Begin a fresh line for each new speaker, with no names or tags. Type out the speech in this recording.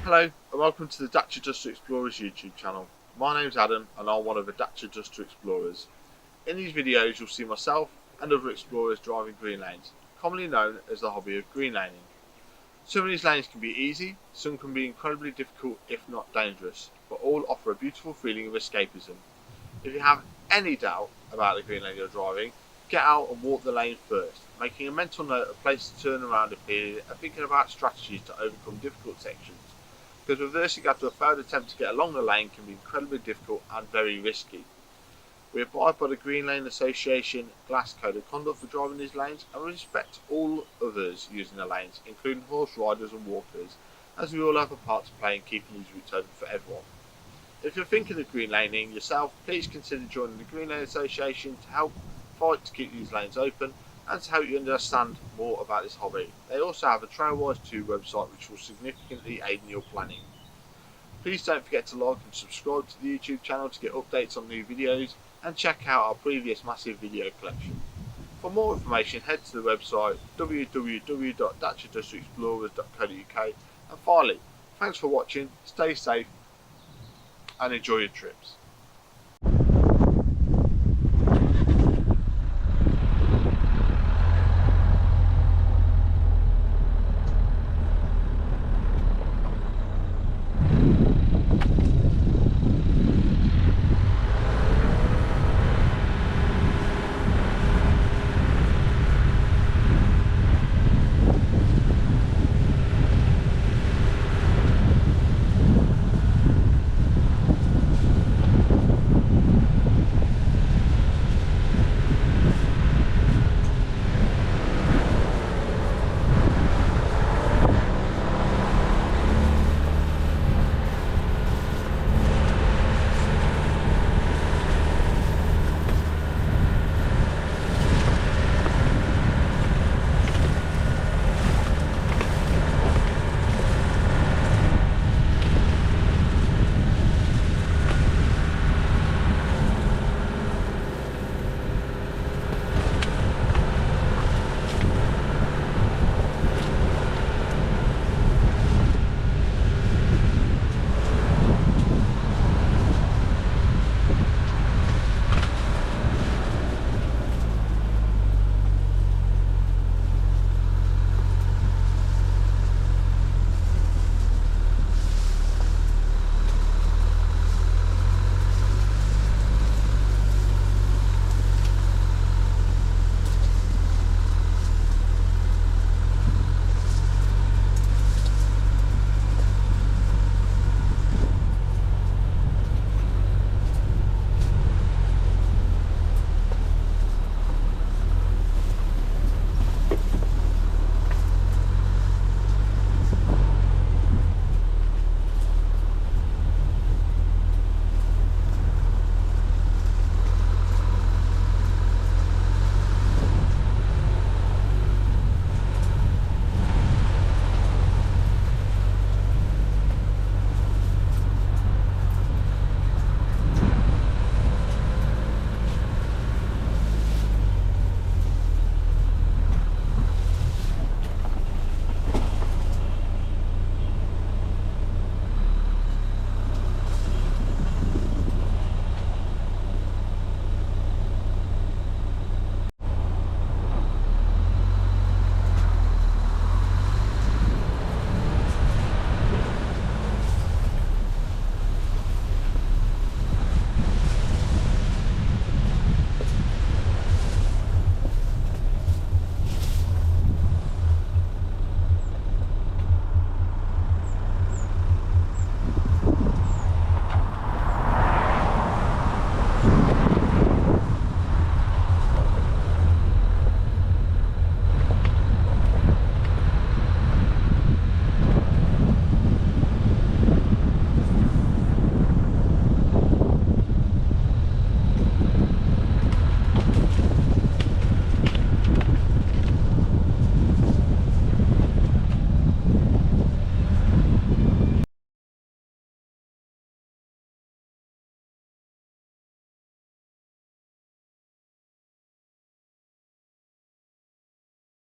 Hello and welcome to the Dacia2 Explorers YouTube channel. My name's Adam and I'm one of the Dacia2 Explorers. In these videos you'll see myself and other explorers driving green lanes, commonly known as the hobby of green laning. Some of these lanes can be easy, some can be incredibly difficult if not dangerous, but all offer a beautiful feeling of escapism. If you have any doubt about the green lane you're driving, get out and walk the lane first, making a mental note of places to turn around if needed and thinking about strategies to overcome difficult sections, because reversing after a failed attempt to get along the lane can be incredibly difficult and very risky. We abide by the Green Lane Association Glass Code of Conduct for driving these lanes and respect all others using the lanes, including horse riders and walkers, as we all have a part to play in keeping these routes open for everyone. If you're thinking of green laning yourself, please consider joining the Green Lane Association to help fight to keep these lanes open and to help you understand more about this hobby. They also have a Trailwise 2 website which will significantly aid in your planning. Please don't forget to like and subscribe to the YouTube channel to get updates on new videos and check out our previous massive video collection. For more information head to the website www.dacia2explorers.co.uk, and finally, thanks for watching, stay safe and enjoy your trips.